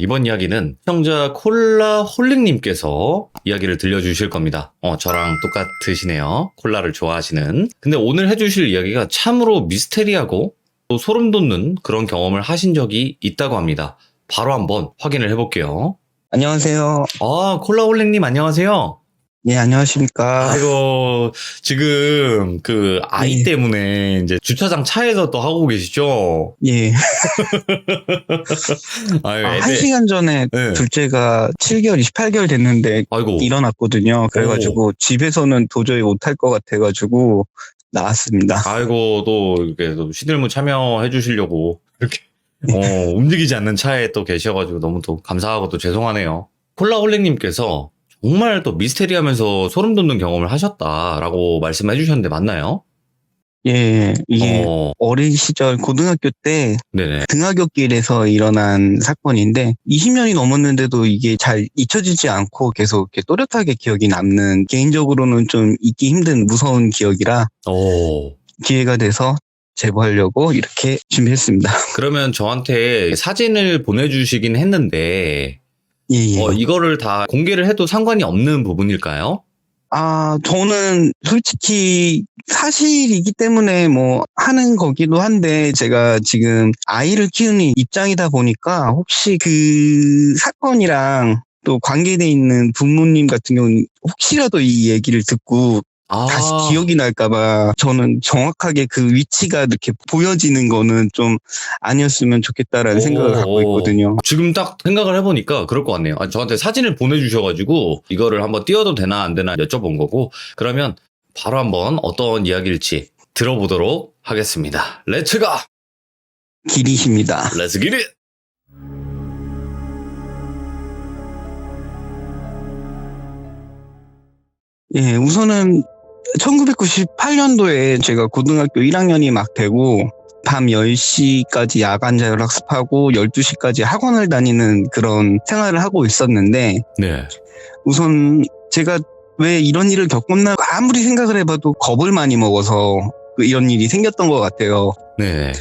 이번 이야기는 시청자 콜라 홀릭님께서 이야기를 들려주실 겁니다. 저랑 똑같으시네요. 콜라를 좋아하시는. 근데 오늘 해주실 이야기가 참으로 미스테리하고 또 소름 돋는 그런 경험을 하신 적이 있다고 합니다. 바로 한번 확인을 해볼게요. 안녕하세요. 콜라 홀릭님 안녕하세요. 예, 안녕하십니까. 아이고, 지금 그 아이 예. 때문에 이제 주차장 차에서 또 하고 계시죠? 예. 아유, 1시간 전에 네. 둘째가 7개월, 28개월 됐는데 아이고. 일어났거든요. 그래가지고 집에서는 도저히 못할 것 같아가지고 나왔습니다. 아이고, 또 이렇게 또 시들무 참여해 주시려고 이렇게 움직이지 않는 차에 또 계셔가지고 너무 또 감사하고 또 죄송하네요. 콜라홀릭님께서 정말 또 미스테리하면서 소름 돋는 경험을 하셨다라고 말씀해 주셨는데 맞나요? 예, 이게 어린 시절 고등학교 때 네네. 등하굣길에서 일어난 사건인데 20년이 넘었는데도 이게 잘 잊혀지지 않고 계속 이렇게 또렷하게 기억이 남는, 개인적으로는 좀 잊기 힘든 무서운 기억이라 기회가 돼서 제보하려고 이렇게 준비했습니다. 그러면 저한테 사진을 보내주시긴 했는데 예. 이거를 다 공개를 해도 상관이 없는 부분일까요? 저는 솔직히 사실이기 때문에 뭐 하는 거기도 한데, 제가 지금 아이를 키우는 입장이다 보니까 혹시 그 사건이랑 또 관계돼 있는 부모님 같은 경우는 혹시라도 이 얘기를 듣고 다시 기억이 날까봐 저는 정확하게 그 위치가 이렇게 보여지는 거는 좀 아니었으면 좋겠다라는 생각을 갖고 있거든요. 지금 딱 생각을 해보니까 그럴 것 같네요. 저한테 사진을 보내주셔가지고 이거를 한번 띄워도 되나 안 되나 여쭤본 거고, 그러면 바로 한번 어떤 이야기일지 들어보도록 하겠습니다. 렛츠 가! 길이십니다. 렛츠 기릿! 예, 우선은 1998년도에 제가 고등학교 1학년이 막 되고 밤 10시까지 야간 자율학습하고 12시까지 학원을 다니는 그런 생활을 하고 있었는데, 네. 우선 제가 왜 이런 일을 겪었나 아무리 생각을 해봐도 겁을 많이 먹어서 이런 일이 생겼던 것 같아요. 네.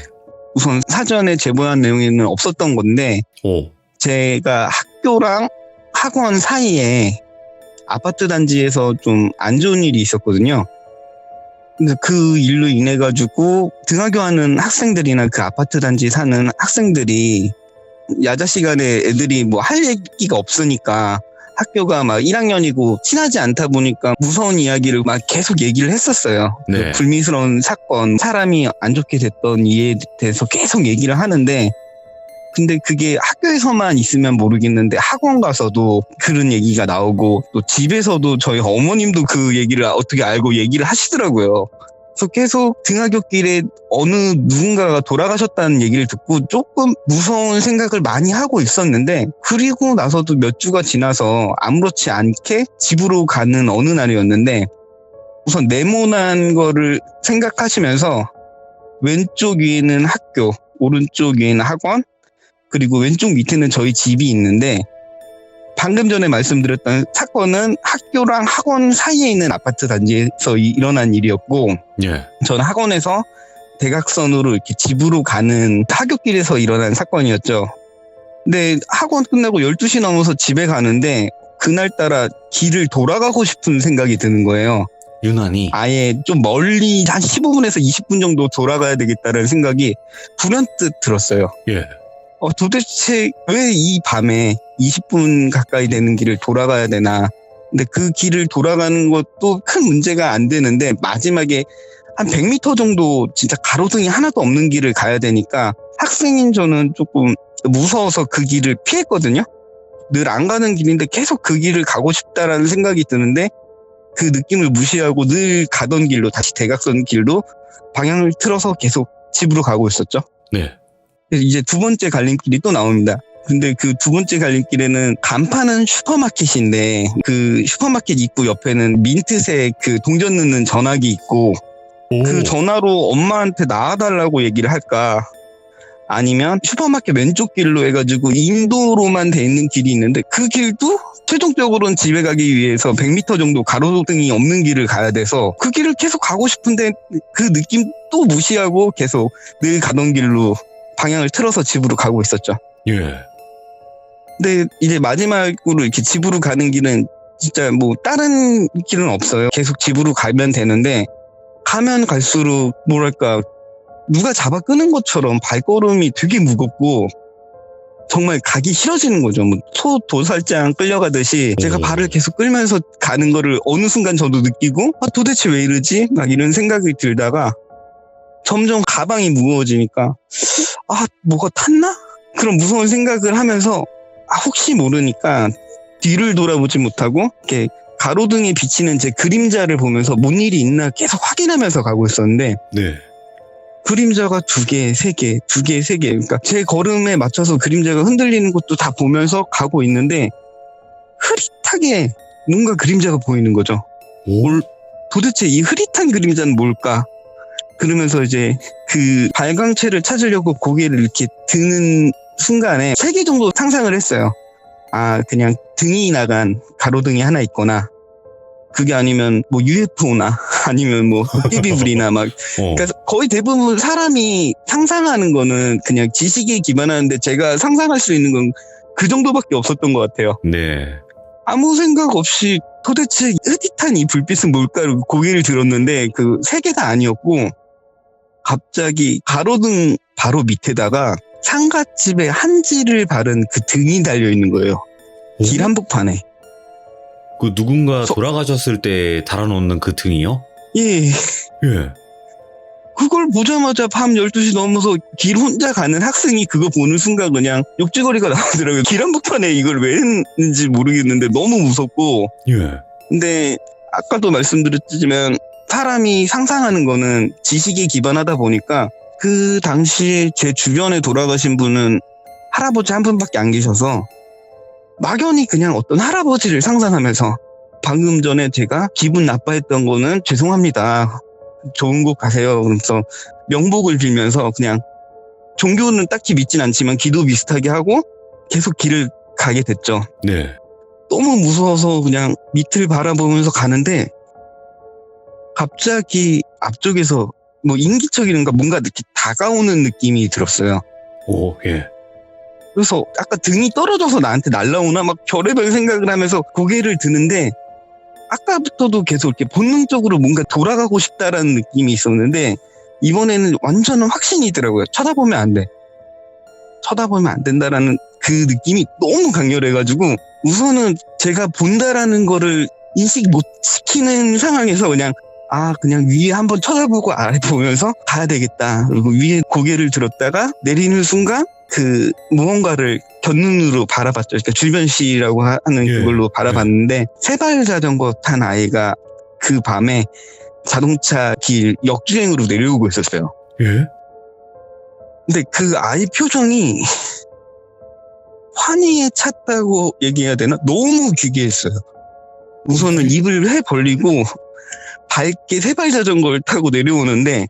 우선 사전에 제보한 내용에는 없었던 건데, 제가 학교랑 학원 사이에 아파트 단지에서 좀 안 좋은 일이 있었거든요. 근데 그 일로 인해 가지고 등하교하는 학생들이나 그 아파트 단지에 사는 학생들이 야자 시간에 애들이 뭐 할 얘기가 없으니까, 학교가 막 1학년이고 친하지 않다 보니까 무서운 이야기를 막 계속 얘기를 했었어요. 네. 그 불미스러운 사건, 사람이 안 좋게 됐던 이에 대해서 계속 얘기를 하는데, 근데 그게 학교에서만 있으면 모르겠는데 학원 가서도 그런 얘기가 나오고, 또 집에서도 저희 어머님도 그 얘기를 어떻게 알고 얘기를 하시더라고요. 그래서 계속 등하굣길에 어느 누군가가 돌아가셨다는 얘기를 듣고 조금 무서운 생각을 많이 하고 있었는데, 그리고 나서도 몇 주가 지나서 아무렇지 않게 집으로 가는 어느 날이었는데, 우선 네모난 거를 생각하시면서 왼쪽 위에는 학교, 오른쪽 위에는 학원, 그리고 왼쪽 밑에는 저희 집이 있는데, 방금 전에 말씀드렸던 사건은 학교랑 학원 사이에 있는 아파트 단지에서 일어난 일이었고, 저는 학원에서 대각선으로 이렇게 집으로 가는 하굣길에서 일어난 사건이었죠. 근데 학원 끝나고 12시 넘어서 집에 가는데 그날따라 길을 돌아가고 싶은 생각이 드는 거예요. 유난히? 아예 좀 멀리 한 15분에서 20분 정도 돌아가야 되겠다는 생각이 불현듯 들었어요. 예. 도대체 왜 이 밤에 20분 가까이 되는 길을 돌아가야 되나. 근데 그 길을 돌아가는 것도 큰 문제가 안 되는데, 마지막에 한 100m 정도 진짜 가로등이 하나도 없는 길을 가야 되니까 학생인 저는 조금 무서워서 그 길을 피했거든요. 늘 안 가는 길인데 계속 그 길을 가고 싶다라는 생각이 드는데, 그 느낌을 무시하고 늘 가던 길로, 다시 대각선 길로 방향을 틀어서 계속 집으로 가고 있었죠. 네. 이제 두 번째 갈림길이 또 나옵니다. 근데 그 두 번째 갈림길에는 간판은 슈퍼마켓인데, 그 슈퍼마켓 입구 옆에는 민트색 그 동전 넣는 전화기 있고, 그 전화로 엄마한테 나와달라고 얘기를 할까, 아니면 슈퍼마켓 왼쪽 길로 해가지고 인도로만 돼 있는 길이 있는데, 그 길도 최종적으로는 집에 가기 위해서 100m 정도 가로등이 없는 길을 가야 돼서 그 길을 계속 가고 싶은데, 그 느낌 또 무시하고 계속 늘 가던 길로 방향을 틀어서 집으로 가고 있었죠. 예. 근데 이제 마지막으로 이렇게 집으로 가는 길은 진짜 뭐 다른 길은 없어요. 계속 집으로 가면 되는데 가면 갈수록 뭐랄까 누가 잡아 끄는 것처럼 발걸음이 되게 무겁고 정말 가기 싫어지는 거죠. 뭐 소 도살장 끌려가듯이 제가 발을 계속 끌면서 가는 거를 어느 순간 저도 느끼고 도대체 왜 이러지? 막 이런 생각이 들다가 점점 가방이 무거워지니까 뭐가 탔나? 그런 무서운 생각을 하면서 혹시 모르니까 뒤를 돌아보지 못하고 이렇게 가로등에 비치는 제 그림자를 보면서 뭔 일이 있나 계속 확인하면서 가고 있었는데 네. 그림자가 2개, 3개, 2개, 3개. 그러니까 제 걸음에 맞춰서 그림자가 흔들리는 것도 다 보면서 가고 있는데 흐릿하게 뭔가 그림자가 보이는 거죠. 도대체 이 흐릿한 그림자는 뭘까? 그러면서 이제 그 발광체를 찾으려고 고개를 이렇게 드는 순간에 3개 정도 상상을 했어요. 그냥 등이 나간 가로등이 하나 있거나 그게 아니면 뭐 UFO나 아니면 뭐 도깨비불이나 막 그러니까 거의 대부분 사람이 상상하는 거는 그냥 지식에 기반하는데 제가 상상할 수 있는 건 그 정도밖에 없었던 것 같아요. 네. 아무 생각 없이 도대체 흐릿한 이 불빛은 뭘까? 고개를 들었는데 그 3개가 아니었고 갑자기 가로등 바로 밑에다가 상갓집에 한지를 바른 그 등이 달려 있는 거예요. 길 한복판에. 그 누군가 돌아가셨을 때 달아놓는 그 등이요? 예. 예. 그걸 보자마자 밤 12시 넘어서 길 혼자 가는 학생이 그거 보는 순간 그냥 욕지거리가 나오더라고요. 길 한복판에 이걸 왜 했는지 모르겠는데 너무 무섭고. 예. 근데 아까도 말씀드렸지만 사람이 상상하는 거는 지식에 기반하다 보니까 그 당시에 제 주변에 돌아가신 분은 할아버지 한 분밖에 안 계셔서 막연히 그냥 어떤 할아버지를 상상하면서 방금 전에 제가 기분 나빠했던 거는 죄송합니다. 좋은 곳 가세요. 그러면서 명복을 빌면서 그냥 종교는 딱히 믿진 않지만 기도 비슷하게 하고 계속 길을 가게 됐죠. 네. 너무 무서워서 그냥 밑을 바라보면서 가는데 갑자기 앞쪽에서 뭐 인기척이는가 뭔가 이렇게 다가오는 느낌이 들었어요. 예. 그래서 아까 등이 떨어져서 나한테 날라오나 막 별의별 생각을 하면서 고개를 드는데 아까부터도 계속 이렇게 본능적으로 뭔가 돌아가고 싶다라는 느낌이 있었는데 이번에는 완전한 확신이더라고요. 쳐다보면 안 돼. 쳐다보면 안 된다라는 그 느낌이 너무 강렬해가지고 우선은 제가 본다라는 거를 인식 못 시키는 상황에서 그냥 그냥 위에 한번 쳐다보고 아래 보면서 가야 되겠다. 그리고 위에 고개를 들었다가 내리는 순간 그 무언가를 곁눈으로 바라봤죠. 그러니까 줄변시라고 하는 그걸로 바라봤는데 세발 자전거 탄 아이가 그 밤에 자동차 길 역주행으로 내려오고 있었어요. 예? 근데 그 아이 표정이 환희에 찼다고 얘기해야 되나? 너무 기괴했어요. 우선은 입을 회 벌리고 밝게 세발 자전거를 타고 내려오는데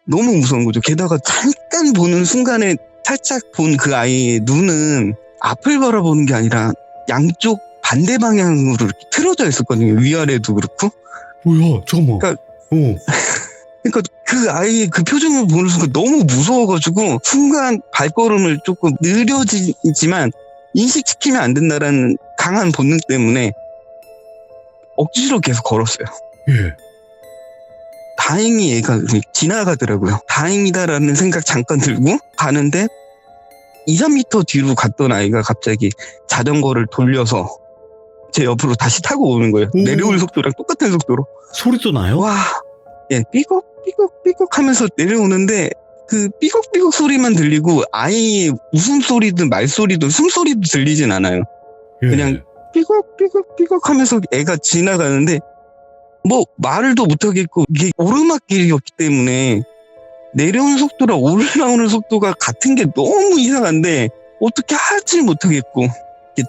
너무 무서운 거죠. 게다가 잠깐 보는 순간에 살짝 본 그 아이의 눈은 앞을 바라보는 게 아니라 양쪽 반대 방향으로 이렇게 틀어져 있었거든요. 위아래도 그렇고. 뭐야, 잠깐만. 그러니까 그 아이의 그 표정을 보는 순간 너무 무서워가지고 순간 발걸음을 조금 느려지지만 인식시키면 안 된다라는 강한 본능 때문에 억지로 계속 걸었어요. 예. 다행히 얘가 지나가더라고요. 다행이다라는 생각 잠깐 들고 가는데 2, 3m 뒤로 갔던 아이가 갑자기 자전거를 돌려서 제 옆으로 다시 타고 오는 거예요. 내려올 속도랑 똑같은 속도로. 소리도 나요? 와, 삐걱 하면서 내려오는데 그 삐걱 소리만 들리고 아이의 웃음소리든 말소리든 숨소리도 들리진 않아요. 그냥 삐걱 하면서 애가 지나가는데 뭐 말도 못하겠고 이게 오르막길이었기 때문에 내려오는 속도랑 올라오는 속도가 같은 게 너무 이상한데 어떻게 하지 못하겠고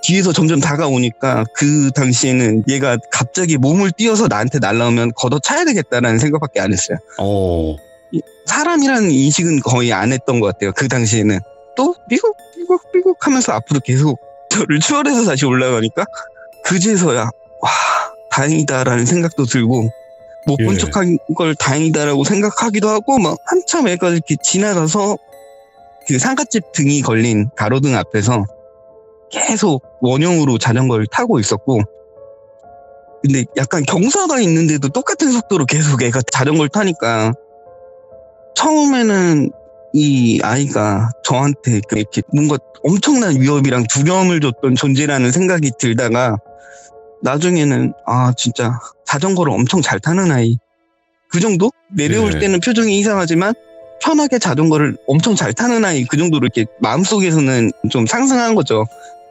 뒤에서 점점 다가오니까 그 당시에는 얘가 갑자기 몸을 띄어서 나한테 날라오면 걷어차야 되겠다라는 생각밖에 안 했어요. 사람이라는 인식은 거의 안 했던 것 같아요. 그 당시에는 또 삐걱 하면서 앞으로 계속 저를 추월해서 다시 올라가니까 그제서야 와 다행이다라는 생각도 들고 못 본 척한 걸 다행이다라고 생각하기도 하고 막 한참 애가 이렇게 지나가서 그 상갓집 등이 걸린 가로등 앞에서 계속 원형으로 자전거를 타고 있었고, 근데 약간 경사가 있는데도 똑같은 속도로 계속 애가 자전거를 타니까 처음에는 이 아이가 저한테 이렇게 뭔가 엄청난 위협이랑 두려움을 줬던 존재라는 생각이 들다가 나중에는 진짜 자전거를 엄청 잘 타는 아이, 그 정도? 내려올 네. 때는 표정이 이상하지만 편하게 자전거를 엄청 잘 타는 아이, 그 정도로 이렇게 마음속에서는 좀 상승한 거죠.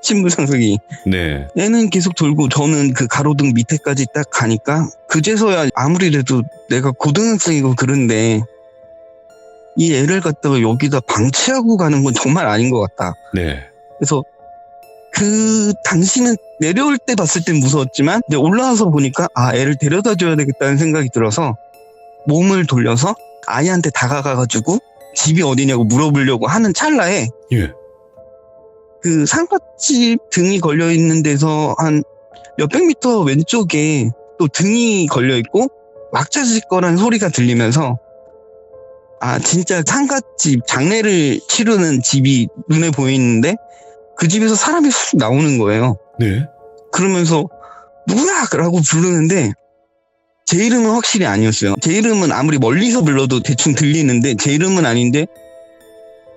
신분 상승이. 네. 애는 계속 돌고 저는 그 가로등 밑에까지 딱 가니까 그제서야 아무리래도 내가 고등학생이고 그런데 이 애를 갖다가 여기다 방치하고 가는 건 정말 아닌 것 같다. 네. 그래서 그 당시는 내려올 때 봤을 땐 무서웠지만 근데 올라와서 보니까 애를 데려다 줘야 되겠다는 생각이 들어서 몸을 돌려서 아이한테 다가가가지고 집이 어디냐고 물어보려고 하는 찰나에 예. 그 상갓집 등이 걸려있는 데서 한 몇백 미터 왼쪽에 또 등이 걸려있고 왁자지껄한 소리가 들리면서 진짜 상갓집 장례를 치르는 집이 눈에 보이는데 그 집에서 사람이 훅 나오는 거예요. 네. 그러면서 누구야? 라고 부르는데 제 이름은 확실히 아니었어요. 제 이름은 아무리 멀리서 불러도 대충 들리는데 제 이름은 아닌데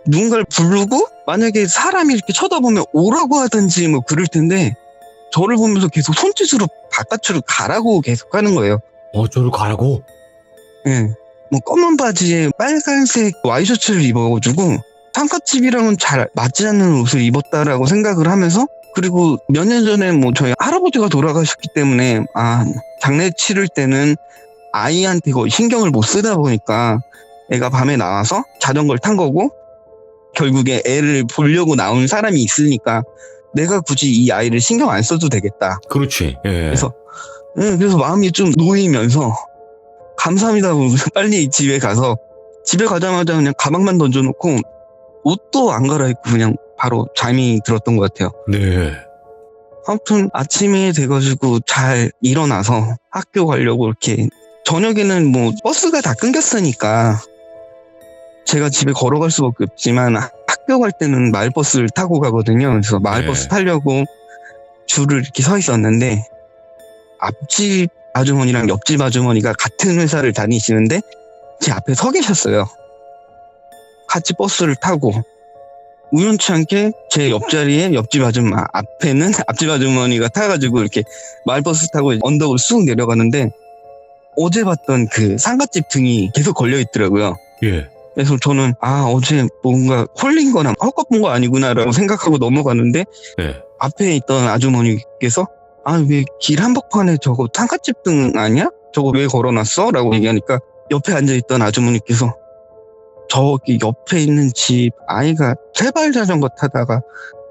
누군가를 부르고 만약에 사람이 이렇게 쳐다보면 오라고 하든지 뭐 그럴 텐데 저를 보면서 계속 손짓으로 바깥으로 가라고 계속 하는 거예요. 저를 가라고? 예. 뭐 검은 바지에 빨간색 와이셔츠를 입어가지고 상갓집이랑은 잘 맞지 않는 옷을 입었다라고 생각을 하면서 그리고 몇 년 전에 뭐 저희 할아버지가 돌아가셨기 때문에 장례 치를 때는 아이한테 거의 신경을 못 쓰다 보니까 애가 밤에 나와서 자전거를 탄 거고 결국에 애를 보려고 나온 사람이 있으니까 내가 굳이 이 아이를 신경 안 써도 되겠다. 그렇지. 예. 그래서 마음이 좀 놓이면서 감사합니다 하면서 빨리 집에 가서 집에 가자마자 그냥 가방만 던져놓고 옷도 안 갈아입고 그냥 바로 잠이 들었던 것 같아요. 네. 아무튼 아침이 돼가지고 잘 일어나서 학교 가려고 이렇게 저녁에는 뭐 버스가 다 끊겼으니까 제가 집에 걸어갈 수밖에 없지만 학교 갈 때는 마을버스를 타고 가거든요. 그래서 마을버스 타려고 줄을 이렇게 서 있었는데 앞집 아주머니랑 옆집 아주머니가 같은 회사를 다니시는데 제 앞에 서 계셨어요. 같이 버스를 타고 우연치 않게 제 옆자리에 옆집 아줌마 앞에는 앞집 아주머니가 타가지고 이렇게 마을버스 타고 언덕을 쑥 내려가는데 어제 봤던 그 상갓집 등이 계속 걸려 있더라고요. 예. 그래서 저는 어제 뭔가 홀린 거나 헛것본 거 아니구나라고 생각하고 넘어갔는데 네. 앞에 있던 아주머니께서 왜 길 한복판에 저거 상갓집 등 아니야? 저거 왜 걸어놨어? 라고 얘기하니까 옆에 앉아있던 아주머니께서 저기 옆에 있는 집 아이가 세발 자전거 타다가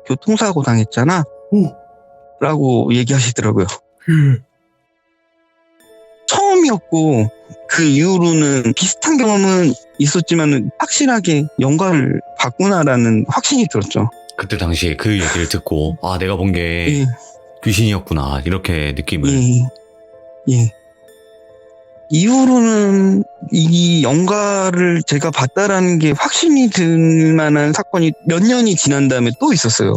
교통사고 당했잖아. 라고 얘기하시더라고요. 처음이었고 그 이후로는 비슷한 경험은 있었지만 확실하게 영가를 봤구나라는 확신이 들었죠. 그때 당시에 그 얘기를 듣고 내가 본 게 예. 귀신이었구나 이렇게 느낌을. 예. 이후로는 이 영가를 제가 봤다라는 게 확신이 들 만한 사건이 몇 년이 지난 다음에 또 있었어요.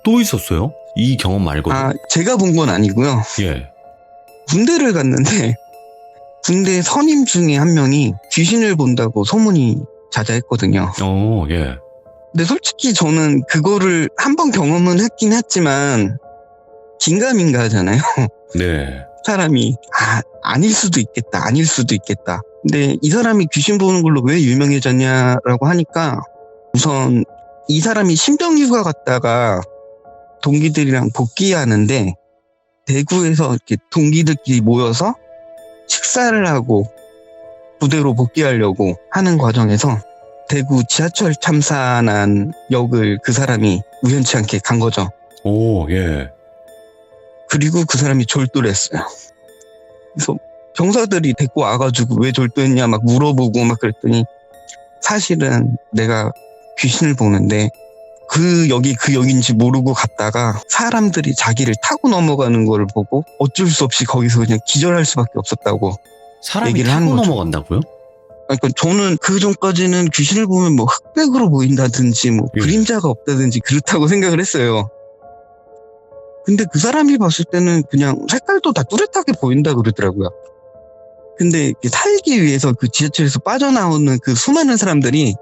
또 있었어요? 이 경험 말고도? 제가 본 건 아니고요. 예. 군대를 갔는데 군대 선임 중에 한 명이 귀신을 본다고 소문이 자자했거든요. 예. 근데 솔직히 저는 그거를 한번 경험은 했긴 했지만 긴가민가 하잖아요. 네. 사람이 아닐 수도 있겠다. 근데 이 사람이 귀신 보는 걸로 왜 유명해졌냐라고 하니까 우선 이 사람이 신병휴가 갔다가 동기들이랑 복귀하는데 대구에서 이렇게 동기들끼리 모여서 식사를 하고 부대로 복귀하려고 하는 과정에서 대구 지하철 참사난 역을 그 사람이 우연치 않게 간 거죠. 예. 그리고 그 사람이 졸도를 했어요. 그래서 병사들이 데리고 와가지고 왜 졸도했냐 막 물어보고 막 그랬더니 사실은 내가 귀신을 보는데 그 역인지 모르고 갔다가 사람들이 자기를 타고 넘어가는 걸 보고 어쩔 수 없이 거기서 그냥 기절할 수밖에 없었다고 사람이 얘기를 타고 하는 거죠. 넘어간다고요? 그러니까 저는 그 전까지는 귀신을 보면 뭐 흑백으로 보인다든지 뭐 예. 그림자가 없다든지 그렇다고 생각을 했어요. 근데 그 사람이 봤을 때는 그냥 색깔도 다 뚜렷하게 보인다 그러더라고요. 근데 살기 위해서 그 지하철에서 빠져나오는 그 수많은 사람들이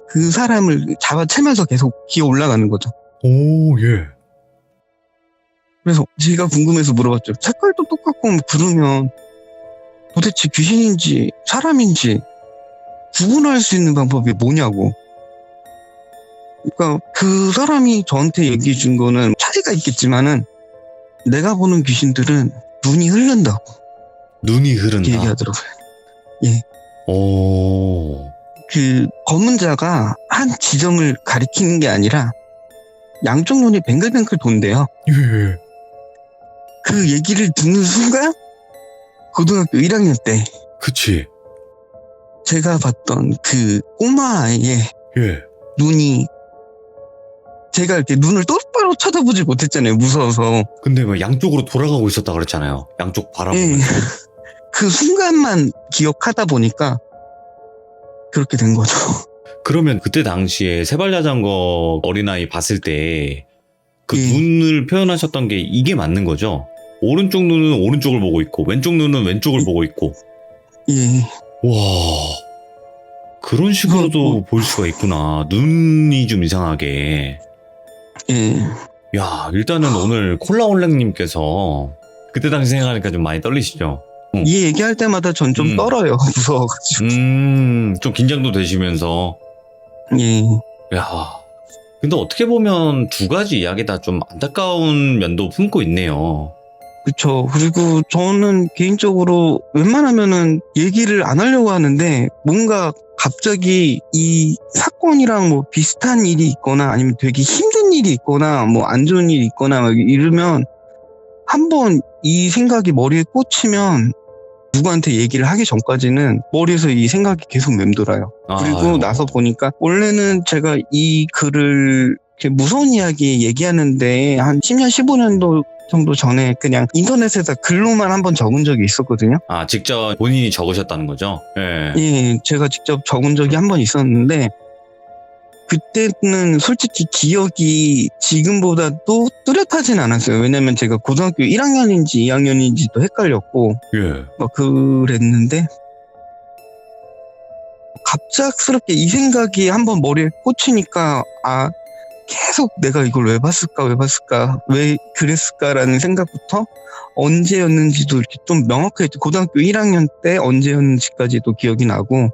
그 사람을 잡아채면서 계속 기어 올라가는 거죠. 오, 예. 그래서 제가 궁금해서 물어봤죠. 색깔도 똑같고 그러면 도대체 귀신인지 사람인지 구분할 수 있는 방법이 뭐냐고. 그러니까 그 사람이 저한테 얘기해 준 거는 차이가 있겠지만은 내가 보는 귀신들은 눈이 흐른다고 눈이 흐른다. 얘기하더라고요. 오. 그 검은 자가 한 지점을 가리키는 게 아니라 양쪽 눈이 뱅글뱅글 돈대요. 예. 그 얘기를 듣는 순간 고등학교 1학년 때 그치. 제가 봤던 그 꼬마 아이의 예. 눈이 제가 이렇게 눈을 똑바로 쳐다보지 못했잖아요. 무서워서. 근데 뭐 양쪽으로 돌아가고 있었다 그랬잖아요. 양쪽 예. 바라보면서. 그 순간만 기억하다 보니까 그렇게 된 거죠. 그러면 그때 당시에 세발자전거 어린아이 봤을 때 그 예. 눈을 표현하셨던 게 이게 맞는 거죠? 오른쪽 눈은 오른쪽을 보고 있고 왼쪽 눈은 왼쪽을 보고 있고. 예. 와, 그런 식으로도 볼 수가 있구나. 눈이 좀 이상하게. 예. 야, 일단은 오늘 콜라올랭님께서 그때 당시 생각하니까 좀 많이 떨리시죠? 이 얘기할 때마다 전 좀 떨어요. 무서워가지고. 좀 긴장도 되시면서. 예. 야, 근데 어떻게 보면 두 가지 이야기 다 좀 안타까운 면도 품고 있네요. 그쵸. 그리고 저는 개인적으로 웬만하면은 얘기를 안 하려고 하는데 뭔가 갑자기 이 사건이랑 뭐 비슷한 일이 있거나 아니면 되게 힘든 일이 있거나 뭐 안 좋은 일이 있거나 막 이러면 한번 이 생각이 머리에 꽂히면 누구한테 얘기를 하기 전까지는 머리에서 이 생각이 계속 맴돌아요. 그리고 아유. 나서 보니까 원래는 제가 이 글을 이렇게 무서운 이야기 얘기하는데 한 10년, 15년도 정도 전에 그냥 인터넷에다 글로만 한번 적은 적이 있었거든요. 아, 직접 본인이 적으셨다는 거죠? 예. 예, 제가 직접 적은 적이 한 번 있었는데 그때는 솔직히 기억이 지금보다도 뚜렷하진 않았어요. 왜냐면 제가 고등학교 1학년인지 2학년인지도 헷갈렸고 예. 막 그랬는데 갑작스럽게 이 생각이 한번 머리에 꽂히니까 아 계속 내가 이걸 왜 봤을까 왜 그랬을까라는 생각부터 언제였는지도 이렇게 좀 명확하게 고등학교 1학년 때 언제였는지까지도 기억이 나고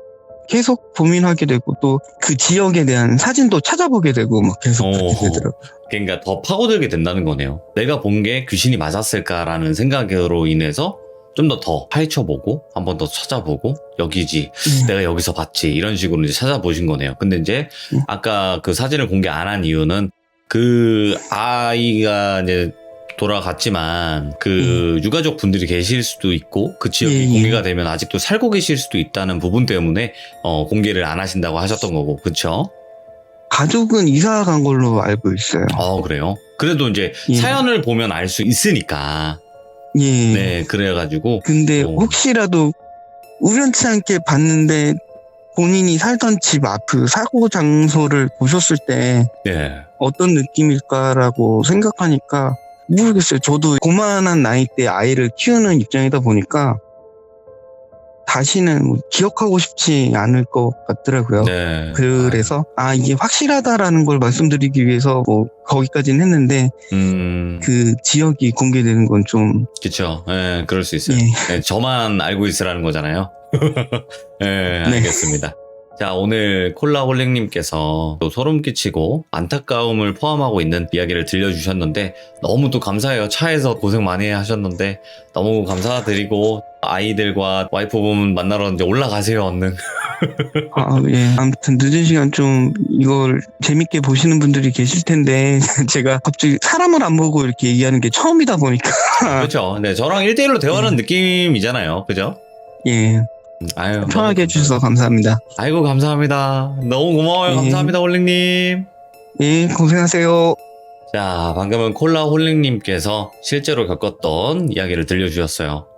계속 고민하게 되고 또 그 지역에 대한 사진도 찾아보게 되고 막 계속 그렇게 되더라고요. 그러니까 더 파고들게 된다는 거네요. 내가 본 게 귀신이 맞았을까라는 생각으로 인해서 좀 더 파헤쳐보고 한 번 더 찾아보고 여기지 내가 여기서 봤지 이런 식으로 이제 찾아보신 거네요. 근데 이제 아까 그 사진을 공개 안 한 이유는 그 아이가 이제 돌아갔지만 그 유가족 분들이 계실 수도 있고 그 지역이 공개가 되면 아직도 살고 계실 수도 있다는 부분 때문에 공개를 안 하신다고 하셨던 거고, 그쵸? 가족은 이사 간 걸로 알고 있어요. 그래요? 그래도 이제 사연을 보면 알 수 있으니까. 예. 네, 그래가지고. 근데 혹시라도 우연치 않게 봤는데 본인이 살던 집 앞 그 사고 장소를 보셨을 때 예. 어떤 느낌일까라고 생각하니까 모르겠어요. 저도 고만한 나이 때 아이를 키우는 입장이다 보니까 다시는 뭐 기억하고 싶지 않을 것 같더라고요. 네. 그래서 이게 확실하다라는 걸 말씀드리기 위해서 뭐 거기까지는 했는데 그 지역이 공개되는 건 좀 그쵸. 예, 그럴 수 있어요. 예, 저만 알고 있으라는 거잖아요. 예, 알겠습니다. 자, 오늘 콜라홀릭님께서 또 소름 끼치고 안타까움을 포함하고 있는 이야기를 들려주셨는데 너무 또 감사해요. 차에서 고생 많이 하셨는데 너무 감사드리고 아이들과 와이프분 만나러 이제 올라가세요, 얼른. 예. 아무튼 늦은 시간 좀 이걸 재밌게 보시는 분들이 계실 텐데 제가 갑자기 사람을 안 보고 이렇게 얘기하는 게 처음이다 보니까 그렇죠. 네, 저랑 1대1로 대화하는 느낌이잖아요. 그죠? 예. 아유, 편하게 해주셔서 감사합니다. 아이고, 감사합니다. 너무 고마워요. 감사합니다, 홀릭님. 예, 고생하세요. 자, 방금은 콜라홀릭님께서 실제로 겪었던 이야기를 들려주셨어요.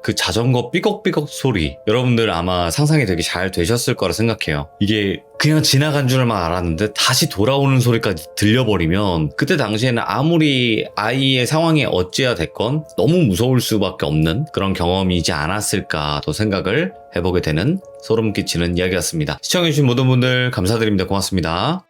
그 자전거 삐걱삐걱 소리. 여러분들 아마 상상이 되게 잘 되셨을 거라 생각해요. 이게 그냥 지나간 줄만 알았는데 다시 돌아오는 소리까지 들려버리면 그때 당시에는 아무리 아이의 상황이 어찌야 됐건 너무 무서울 수밖에 없는 그런 경험이지 않았을까 또 생각을 해보게 되는 소름 끼치는 이야기였습니다. 시청해주신 모든 분들 감사드립니다. 고맙습니다.